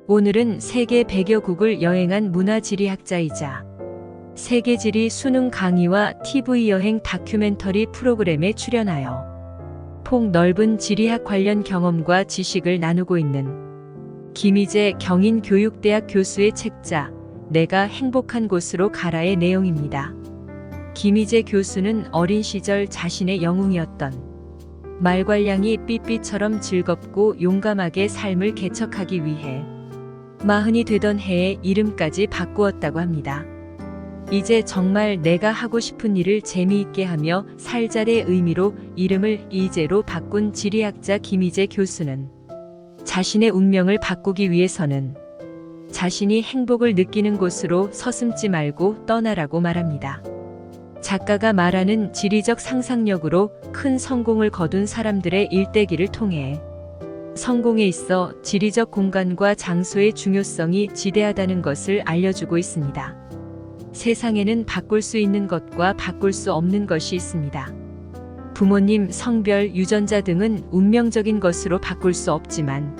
오늘은 세계 100여국을 여행한 문화지리학자이자 세계지리 수능 강의와 TV 여행 다큐멘터리 프로그램에 출연하여 폭넓은 지리학 관련 경험과 지식을 나누고 있는 김희재 경인교육대학 교수의 책자 내가 행복한 곳으로 가라의 내용입니다. 김희재 교수는 어린 시절 자신의 영웅이었던 말괄량이 삐삐처럼 즐겁고 용감하게 삶을 개척하기 위해 40이 되던 해에 이름까지 바꾸었다고 합니다. 이제 정말 내가 하고 싶은 일을 재미있게 하며 살자의 의미로 이름을 이재로 바꾼 지리학자 김희재 교수는 자신의 운명을 바꾸기 위해서는 자신이 행복을 느끼는 곳으로 서슴지 말고 떠나라고 말합니다. 작가가 말하는 지리적 상상력으로 큰 성공을 거둔 사람들의 일대기를 통해 성공에 있어 지리적 공간과 장소의 중요성이 지대하다는 것을 알려주고 있습니다. 세상에는 바꿀 수 있는 것과 바꿀 수 없는 것이 있습니다. 부모님, 성별, 유전자 등은 운명적인 것으로 바꿀 수 없지만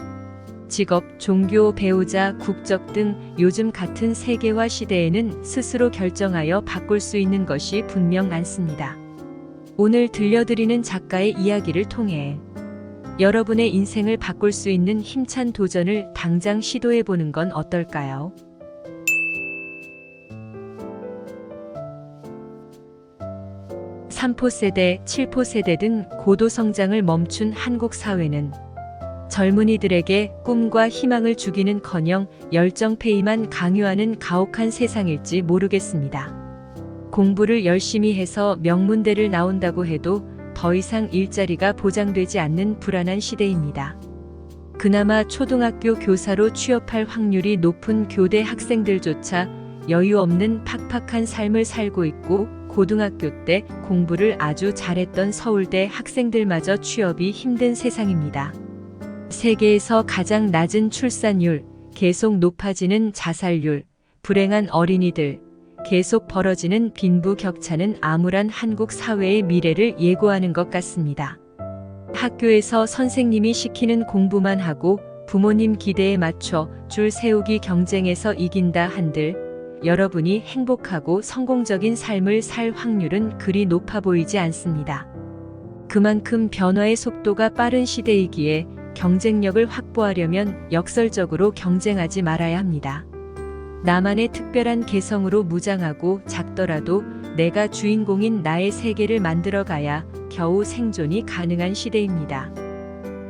직업, 종교, 배우자, 국적 등 요즘 같은 세계화 시대에는 스스로 결정하여 바꿀 수 있는 것이 분명 많습니다. 오늘 들려드리는 작가의 이야기를 통해 여러분의 인생을 바꿀 수 있는 힘찬 도전을 당장 시도해보는 건 어떨까요? 삼포 세대, 칠포 세대 등 고도 성장을 멈춘 한국 사회는 젊은이들에게 꿈과 희망을 주기는커녕 열정페이만 강요하는 가혹한 세상일지 모르겠습니다. 공부를 열심히 해서 명문대를 나온다고 해도 더 이상 일자리가 보장되지 않는 불안한 시대입니다. 그나마 초등학교 교사로 취업할 확률이 높은 교대 학생들조차 여유 없는 팍팍한 삶을 살고 있고 고등학교 때 공부를 아주 잘했던 서울대 학생들마저 취업이 힘든 세상입니다. 세계에서 가장 낮은 출산율, 계속 높아지는 자살률, 불행한 어린이들, 계속 벌어지는 빈부격차는 암울한 한국 사회의 미래를 예고하는 것 같습니다. 학교에서 선생님이 시키는 공부만 하고 부모님 기대에 맞춰 줄 세우기 경쟁에서 이긴다 한들 여러분이 행복하고 성공적인 삶을 살 확률은 그리 높아 보이지 않습니다. 그만큼 변화의 속도가 빠른 시대이기에 경쟁력을 확보하려면 역설적으로 경쟁하지 말아야 합니다. 나만의 특별한 개성으로 무장하고 작더라도 내가 주인공인 나의 세계를 만들어가야 겨우 생존이 가능한 시대입니다.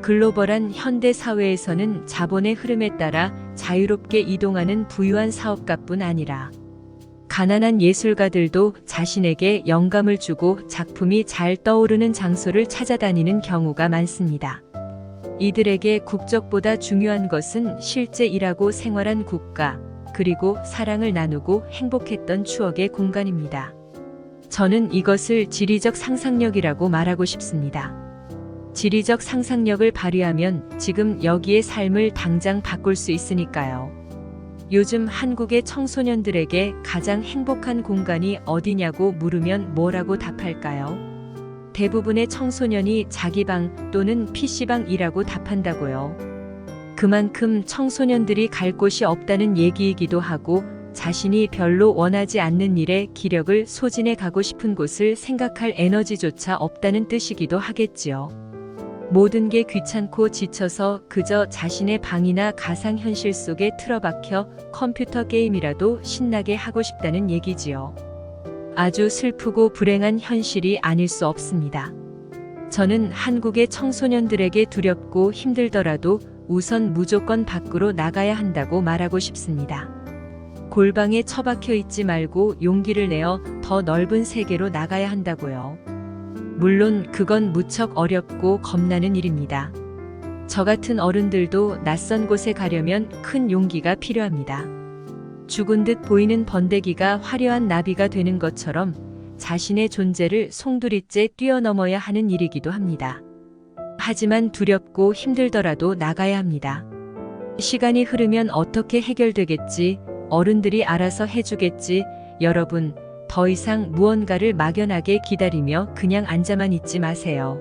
글로벌한 현대 사회에서는 자본의 흐름에 따라 자유롭게 이동하는 부유한 사업가뿐 아니라 가난한 예술가들도 자신에게 영감을 주고 작품이 잘 떠오르는 장소를 찾아다니는 경우가 많습니다. 이들에게 국적보다 중요한 것은 실제 일하고 생활한 국가, 그리고 사랑을 나누고 행복했던 추억의 공간입니다. 저는 이것을 지리적 상상력이라고 말하고 싶습니다. 지리적 상상력을 발휘하면 지금 여기의 삶을 당장 바꿀 수 있으니까요. 요즘 한국의 청소년들에게 가장 행복한 공간이 어디냐고 물으면 뭐라고 답할까요? 대부분의 청소년이 자기 방 또는 PC방이라고 답한다고요. 그만큼 청소년들이 갈 곳이 없다는 얘기이기도 하고 자신이 별로 원하지 않는 일에 기력을 소진해 가고 싶은 곳을 생각할 에너지조차 없다는 뜻이기도 하겠지요. 모든 게 귀찮고 지쳐서 그저 자신의 방이나 가상현실 속에 틀어박혀 컴퓨터 게임이라도 신나게 하고 싶다는 얘기지요. 아주 슬프고 불행한 현실이 아닐 수 없습니다. 저는 한국의 청소년들에게 두렵고 힘들더라도 우선 무조건 밖으로 나가야 한다고 말하고 싶습니다. 골방에 처박혀 있지 말고 용기를 내어 더 넓은 세계로 나가야 한다고요. 물론 그건 무척 어렵고 겁나는 일입니다. 저 같은 어른들도 낯선 곳에 가려면 큰 용기가 필요합니다. 죽은 듯 보이는 번데기가 화려한 나비가 되는 것처럼 자신의 존재를 송두리째 뛰어넘어야 하는 일이기도 합니다. 하지만 두렵고 힘들더라도 나가야 합니다. 시간이 흐르면 어떻게 해결되겠지, 어른들이 알아서 해주겠지, 여러분, 더 이상 무언가를 막연하게 기다리며 그냥 앉아만 있지 마세요.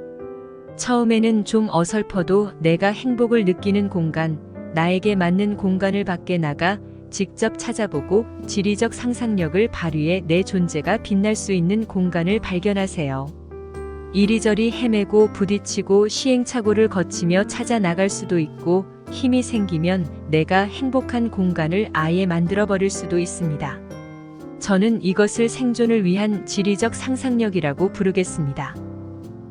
처음에는 좀 어설퍼도 내가 행복을 느끼는 공간, 나에게 맞는 공간을 밖에 나가 직접 찾아보고 지리적 상상력을 발휘해 내 존재가 빛날 수 있는 공간을 발견하세요. 이리저리 헤매고 부딪히고 시행착오를 거치며 찾아 나갈 수도 있고 힘이 생기면 내가 행복한 공간을 아예 만들어 버릴 수도 있습니다. 저는 이것을 생존을 위한 지리적 상상력이라고 부르겠습니다.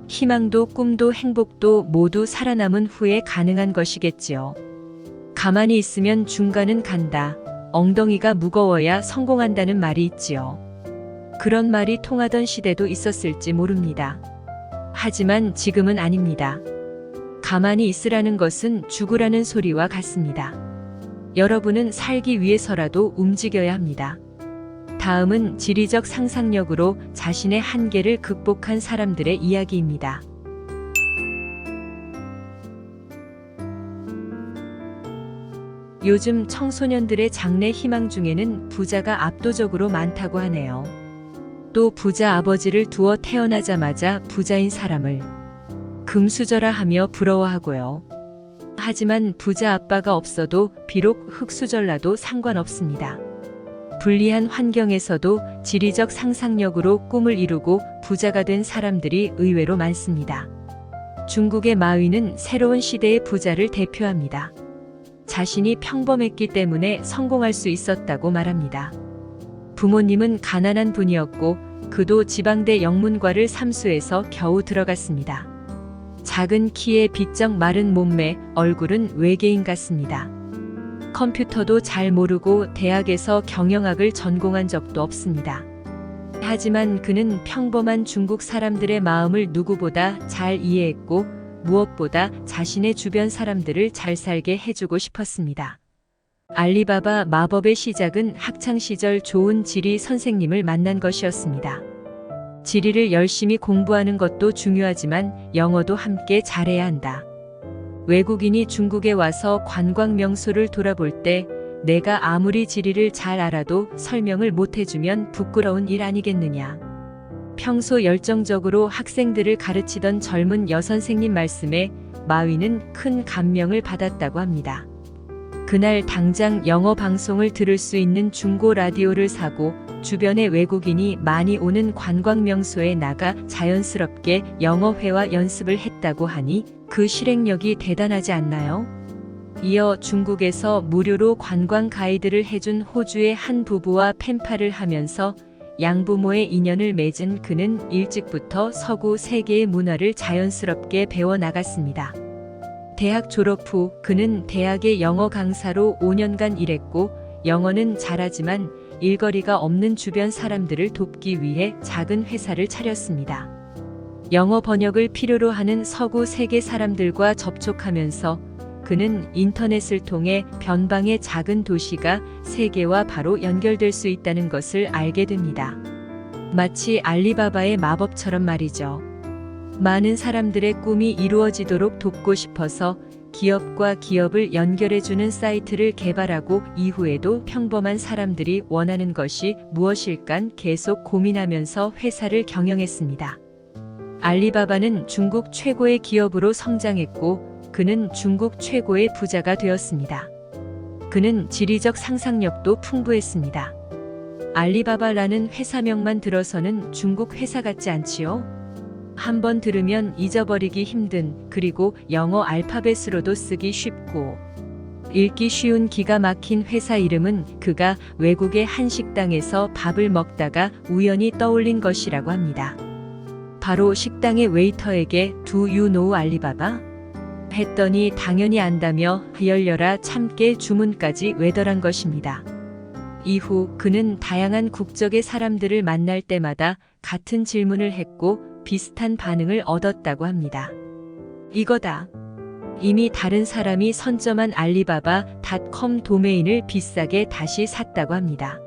희망도 꿈도 행복도 모두 살아남은 후에 가능한 것이겠지요. 가만히 있으면 중간은 간다. 엉덩이가 무거워야 성공한다는 말이 있지요. 그런 말이 통하던 시대도 있었을지 모릅니다. 하지만 지금은 아닙니다. 가만히 있으라는 것은 죽으라는 소리와 같습니다. 여러분은 살기 위해서라도 움직여야 합니다. 다음은 지리적 상상력으로 자신의 한계를 극복한 사람들의 이야기입니다. 요즘 청소년들의 장래 희망 중에는 부자가 압도적으로 많다고 하네요. 또 부자 아버지를 두어 태어나자마자 부자인 사람을 금수저라 하며 부러워하고요. 하지만 부자 아빠가 없어도 비록 흙수저라도 상관없습니다. 불리한 환경에서도 지리적 상상력으로 꿈을 이루고 부자가 된 사람들이 의외로 많습니다. 중국의 마위는 새로운 시대의 부자를 대표합니다. 자신이 평범했기 때문에 성공할 수 있었다고 말합니다. 부모님은 가난한 분이었고 그도 지방대 영문과를 삼수해서 겨우 들어갔습니다. 작은 키에 비쩍 마른 몸매, 얼굴은 외계인 같습니다. 컴퓨터도 잘 모르고 대학에서 경영학을 전공한 적도 없습니다. 하지만 그는 평범한 중국 사람들의 마음을 누구보다 잘 이해했고 무엇보다 자신의 주변 사람들을 잘 살게 해주고 싶었습니다. 알리바바 마법의 시작은 학창시절 좋은 지리 선생님을 만난 것이었습니다. 지리를 열심히 공부하는 것도 중요하지만 영어도 함께 잘해야 한다. 외국인이 중국에 와서 관광 명소를 돌아볼 때 내가 아무리 지리를 잘 알아도 설명을 못해주면 부끄러운 일 아니겠느냐. 평소 열정적으로 학생들을 가르치던 젊은 여선생님 말씀에 마위는 큰 감명을 받았다고 합니다. 그날 당장 영어 방송을 들을 수 있는 중고 라디오를 사고 주변에 외국인이 많이 오는 관광 명소에 나가 자연스럽게 영어 회화 연습을 했다고 하니 그 실행력이 대단하지 않나요? 이어 중국에서 무료로 관광 가이드를 해준 호주의 한 부부와 펜팔을 하면서 양부모의 인연을 맺은 그는 일찍부터 서구 세계의 문화를 자연스럽게 배워나갔습니다. 대학 졸업 후 그는 대학의 영어 강사로 5년간 일했고 영어는 잘하지만 일거리가 없는 주변 사람들을 돕기 위해 작은 회사를 차렸습니다. 영어 번역을 필요로 하는 서구 세계 사람들과 접촉하면서 그는 인터넷을 통해 변방의 작은 도시가 세계와 바로 연결될 수 있다는 것을 알게 됩니다. 마치 알리바바의 마법처럼 말이죠. 많은 사람들의 꿈이 이루어지도록 돕고 싶어서 기업과 기업을 연결해주는 사이트를 개발하고 이후에도 평범한 사람들이 원하는 것이 무엇일까 계속 고민하면서 회사를 경영했습니다. 알리바바는 중국 최고의 기업으로 성장했고 그는 중국 최고의 부자가 되었습니다. 그는 지리적 상상력도 풍부했습니다. 알리바바라는 회사명만 들어서는 중국 회사 같지 않지요? 한번 들으면 잊어버리기 힘든 그리고 영어 알파벳으로도 쓰기 쉽고 읽기 쉬운 기가 막힌 회사 이름은 그가 외국의 한 식당에서 밥을 먹다가 우연히 떠올린 것이라고 합니다. 바로 식당의 웨이터에게 Do you know 알리바바? 했더니 당연히 안다며 열려라 참깨 주문까지 외덜한 것입니다. 이후 그는 다양한 국적의 사람들을 만날 때마다 같은 질문을 했고 비슷한 반응을 얻었다고 합니다. 이거다. 이미 다른 사람이 선점한 알리바바.com 도메인을 비싸게 다시 샀다고 합니다.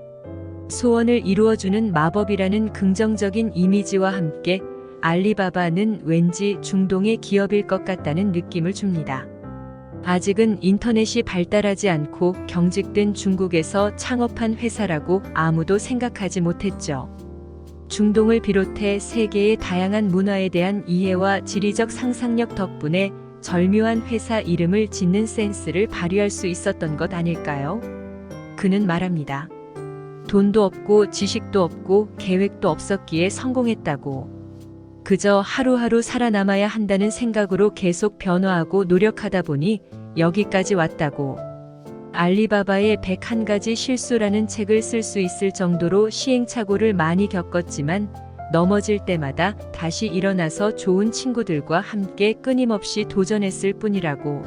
소원을 이루어주는 마법이라는 긍정적인 이미지와 함께 알리바바는 왠지 중동의 기업일 것 같다는 느낌을 줍니다. 아직은 인터넷이 발달하지 않고 경직된 중국에서 창업한 회사라고 아무도 생각하지 못했죠. 중동을 비롯해 세계의 다양한 문화에 대한 이해와 지리적 상상력 덕분에 절묘한 회사 이름을 짓는 센스를 발휘할 수 있었던 것 아닐까요? 그는 말합니다. 돈도 없고 지식도 없고 계획도 없었기에 성공했다고. 그저 하루하루 살아남아야 한다는 생각으로 계속 변화하고 노력하다 보니 여기까지 왔다고. 알리바바의 101가지 실수라는 책을 쓸 수 있을 정도로 시행착오를 많이 겪었지만 넘어질 때마다 다시 일어나서 좋은 친구들과 함께 끊임없이 도전했을 뿐이라고.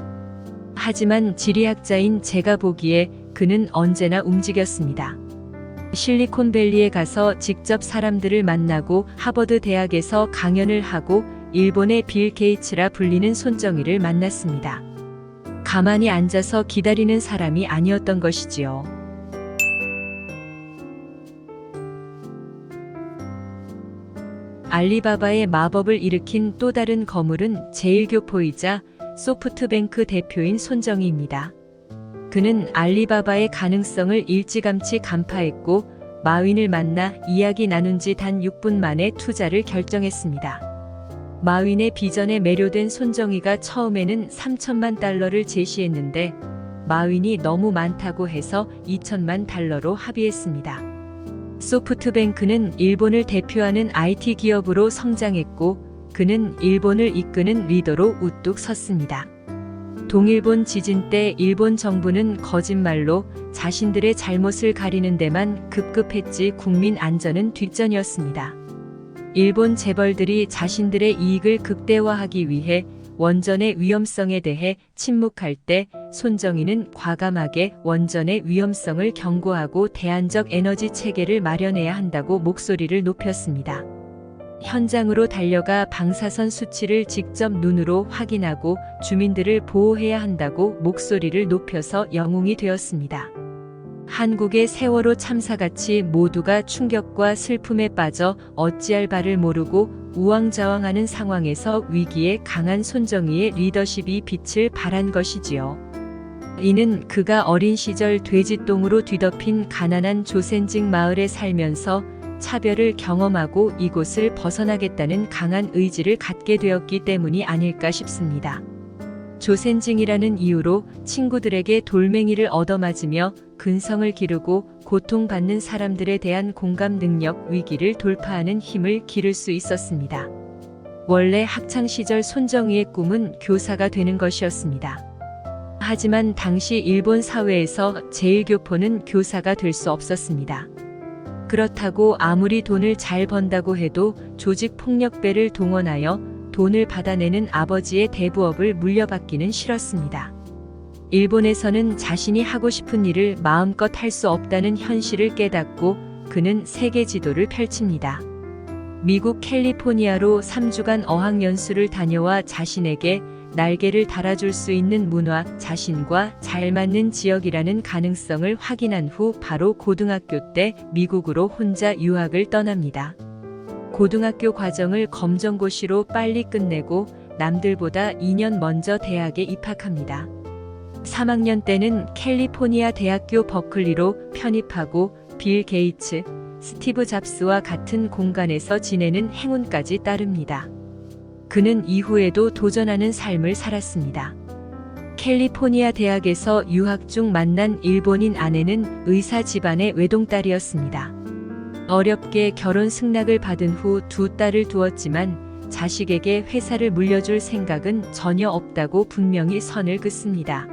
하지만 지리학자인 제가 보기에 그는 언제나 움직였습니다. 실리콘밸리에 가서 직접 사람들을 만나고 하버드 대학에서 강연을 하고 일본의 빌 게이츠라 불리는 손정희를 만났습니다. 가만히 앉아서 기다리는 사람이 아니었던 것이지요. 알리바바의 마법을 일으킨 또 다른 거물은 제1교포이자 소프트뱅크 대표인 손정희입니다. 그는 알리바바의 가능성을 일찌감치 간파했고 마윈을 만나 이야기 나눈 지 단 6분 만에 투자를 결정했습니다. 마윈의 비전에 매료된 손정희가 처음에는 3천만 달러를 제시했는데 마윈이 너무 많다고 해서 2천만 달러로 합의했습니다. 소프트뱅크는 일본을 대표하는 IT 기업으로 성장했고 그는 일본을 이끄는 리더로 우뚝 섰습니다. 동일본 지진 때 일본 정부는 거짓말로 자신들의 잘못을 가리는 데만 급급했지 국민 안전은 뒷전이었습니다. 일본 재벌들이 자신들의 이익을 극대화하기 위해 원전의 위험성에 대해 침묵할 때 손정희는 과감하게 원전의 위험성을 경고하고 대안적 에너지 체계를 마련해야 한다고 목소리를 높였습니다. 현장으로 달려가 방사선 수치를 직접 눈으로 확인하고 주민들을 보호해야 한다고 목소리를 높여서 영웅이 되었습니다. 한국의 세월호 참사같이 모두가 충격과 슬픔에 빠져 어찌할 바를 모르고 우왕좌왕하는 상황에서 위기에 강한 손정희의 리더십이 빛을 발한 것이지요. 이는 그가 어린 시절 돼지똥으로 뒤덮인 가난한 조센징 마을에 살면서 차별을 경험하고 이곳을 벗어나겠다는 강한 의지를 갖게 되었기 때문이 아닐까 싶습니다. 조센징이라는 이유로 친구들에게 돌멩이를 얻어맞으며 근성을 기르고 고통받는 사람들에 대한 공감 능력, 위기를 돌파하는 힘을 기를 수 있었습니다. 원래 학창시절 손정희의 꿈은 교사가 되는 것이었습니다. 하지만 당시 일본 사회에서 제1교포는 교사가 될 수 없었습니다. 그렇다고 아무리 돈을 잘 번다고 해도 조직폭력배를 동원하여 돈을 받아내는 아버지의 대부업을 물려받기는 싫었습니다. 일본에서는 자신이 하고 싶은 일을 마음껏 할 수 없다는 현실을 깨닫고 그는 세계 지도를 펼칩니다. 미국 캘리포니아로 3주간 어학연수를 다녀와 자신에게 날개를 달아줄 수 있는 문화, 자신과 잘 맞는 지역이라는 가능성을 확인한 후 바로 고등학교 때 미국으로 혼자 유학을 떠납니다. 고등학교 과정을 검정고시로 빨리 끝내고 남들보다 2년 먼저 대학에 입학합니다. 3학년 때는 캘리포니아 대학교 버클리로 편입하고 빌 게이츠, 스티브 잡스와 같은 공간에서 지내는 행운까지 따릅니다. 그는 이후에도 도전하는 삶을 살았습니다. 캘리포니아 대학에서 유학 중 만난 일본인 아내는 의사 집안의 외동딸이었습니다. 어렵게 결혼 승낙을 받은 후 두 딸을 두었지만 자식에게 회사를 물려줄 생각은 전혀 없다고 분명히 선을 긋습니다.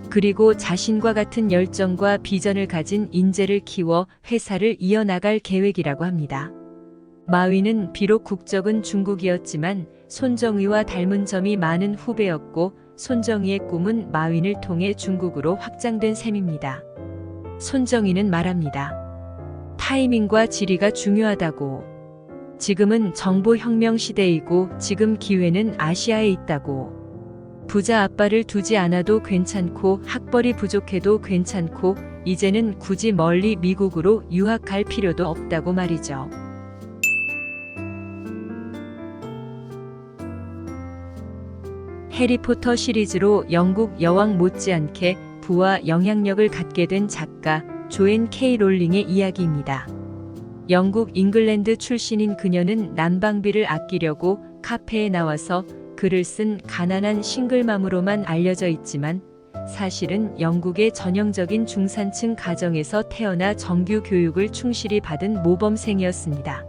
그리고 자신과 같은 열정과 비전을 가진 인재를 키워 회사를 이어나갈 계획이라고 합니다. 마윈은 비록 국적은 중국이었지만 손정희와 닮은 점이 많은 후배였고 손정희의 꿈은 마윈을 통해 중국으로 확장된 셈입니다. 손정희는 말합니다. 타이밍과 지리가 중요하다고. 지금은 정보혁명 시대이고 지금 기회는 아시아에 있다고. 부자 아빠를 두지 않아도 괜찮고 학벌이 부족해도 괜찮고 이제는 굳이 멀리 미국으로 유학 갈 필요도 없다고 말이죠. 해리포터 시리즈로 영국 여왕 못지않게 부와 영향력을 갖게 된 작가 조앤 K 롤링의 이야기입니다. 영국 잉글랜드 출신인 그녀는 난방비를 아끼려고 카페에 나와서 글을 쓴 가난한 싱글맘으로만 알려져 있지만 사실은 영국의 전형적인 중산층 가정에서 태어나 정규 교육을 충실히 받은 모범생이었습니다.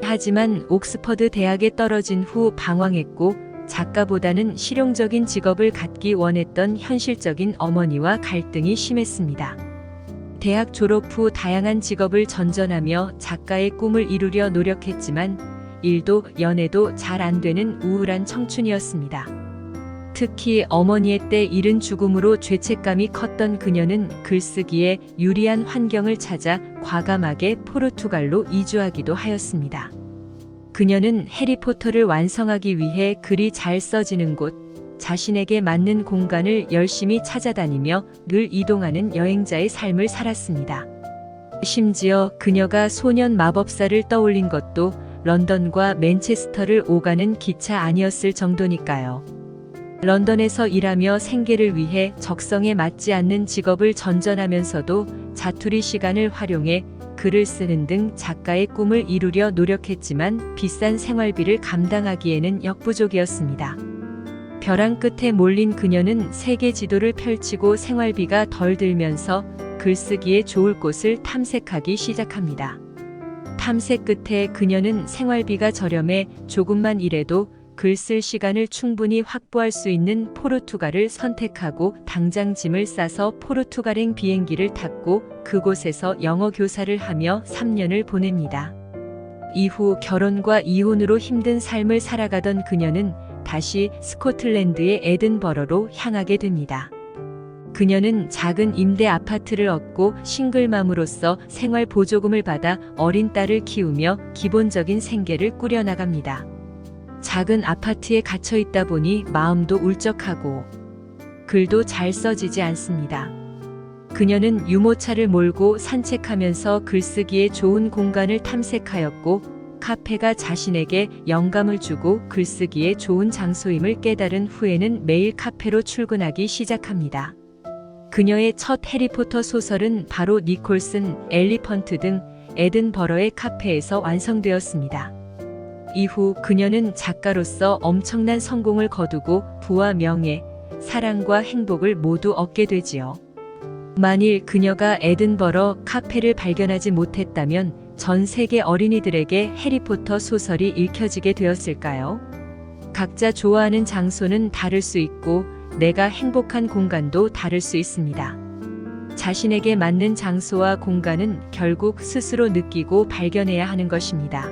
하지만 옥스퍼드 대학에 떨어진 후 방황했고 작가보다는 실용적인 직업을 갖기 원했던 현실적인 어머니와 갈등이 심했습니다. 대학 졸업 후 다양한 직업을 전전하며 작가의 꿈을 이루려 노력했지만 일도 연애도 잘 안 되는 우울한 청춘이었습니다. 특히 어머니의 때 이른 죽음으로 죄책감이 컸던 그녀는 글쓰기에 유리한 환경을 찾아 과감하게 포르투갈로 이주하기도 하였습니다. 그녀는 해리포터를 완성하기 위해 글이 잘 써지는 곳, 자신에게 맞는 공간을 열심히 찾아다니며 늘 이동하는 여행자의 삶을 살았습니다. 심지어 그녀가 소년 마법사를 떠올린 것도 런던과 맨체스터를 오가는 기차 아니었을 정도니까요. 런던에서 일하며 생계를 위해 적성에 맞지 않는 직업을 전전하면서도 자투리 시간을 활용해 글을 쓰는 등 작가의 꿈을 이루려 노력했지만 비싼 생활비를 감당하기에는 역부족이었습니다. 벼랑 끝에 몰린 그녀는 세계 지도를 펼치고 생활비가 덜 들면서 글쓰기에 좋을 곳을 탐색하기 시작합니다. 탐색 끝에 그녀는 생활비가 저렴해 조금만 일해도 글 쓸 시간을 충분히 확보할 수 있는 포르투갈을 선택하고 당장 짐을 싸서 포르투갈행 비행기를 탔고 그곳에서 영어 교사를 하며 3년을 보냅니다. 이후 결혼과 이혼으로 힘든 삶을 살아가던 그녀는 다시 스코틀랜드의 에든버러로 향하게 됩니다. 그녀는 작은 임대 아파트를 얻고 싱글맘으로서 생활 보조금을 받아 어린 딸을 키우며 기본적인 생계를 꾸려나갑니다. 작은 아파트에 갇혀 있다 보니 마음도 울적하고 글도 잘 써지지 않습니다. 그녀는 유모차를 몰고 산책하면서 글쓰기에 좋은 공간을 탐색하였고 카페가 자신에게 영감을 주고 글쓰기에 좋은 장소임을 깨달은 후에는 매일 카페로 출근하기 시작합니다. 그녀의 첫 해리포터 소설은 바로 니콜슨, 엘리펀트 등 에든버러의 카페에서 완성되었습니다. 이후 그녀는 작가로서 엄청난 성공을 거두고 부와 명예, 사랑과 행복을 모두 얻게 되지요. 만일 그녀가 에든버러 카페를 발견하지 못했다면 전 세계 어린이들에게 해리포터 소설이 읽혀지게 되었을까요? 각자 좋아하는 장소는 다를 수 있고 내가 행복한 공간도 다를 수 있습니다. 자신에게 맞는 장소와 공간은 결국 스스로 느끼고 발견해야 하는 것입니다.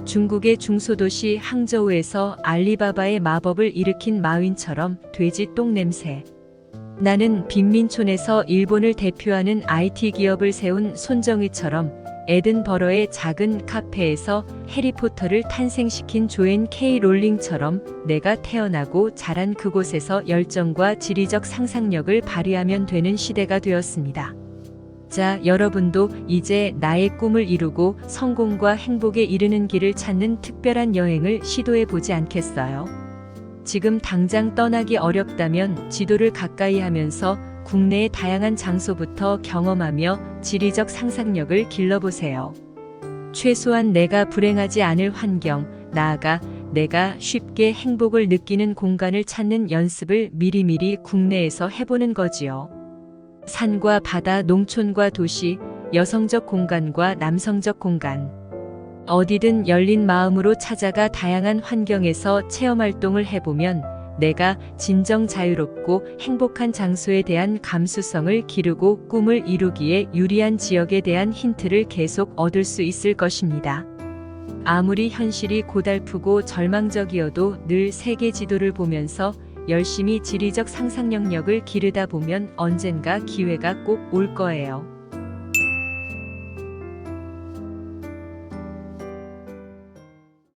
중국의 중소도시 항저우에서 알리바바의 마법을 일으킨 마윈처럼 돼지 똥 냄새. 나는 빈민촌에서 일본을 대표하는 IT 기업을 세운 손정희처럼 에든버러의 작은 카페에서 해리포터를 탄생시킨 조앤 K 롤링처럼 내가 태어나고 자란 그곳에서 열정과 지리적 상상력을 발휘하면 되는 시대가 되었습니다. 자, 여러분도 이제 나의 꿈을 이루고 성공과 행복에 이르는 길을 찾는 특별한 여행을 시도해 보지 않겠어요? 지금 당장 떠나기 어렵다면 지도를 가까이 하면서 국내의 다양한 장소부터 경험하며 지리적 상상력을 길러보세요. 최소한 내가 불행하지 않을 환경, 나아가 내가 쉽게 행복을 느끼는 공간을 찾는 연습을 미리미리 국내에서 해보는 거지요. 산과 바다, 농촌과 도시, 여성적 공간과 남성적 공간. 어디든 열린 마음으로 찾아가 다양한 환경에서 체험활동을 해보면 내가 진정 자유롭고 행복한 장소에 대한 감수성을 기르고 꿈을 이루기에 유리한 지역에 대한 힌트를 계속 얻을 수 있을 것입니다. 아무리 현실이 고달프고 절망적이어도 늘 세계 지도를 보면서 열심히 지리적 상상력을 기르다 보면 언젠가 기회가 꼭 올 거예요.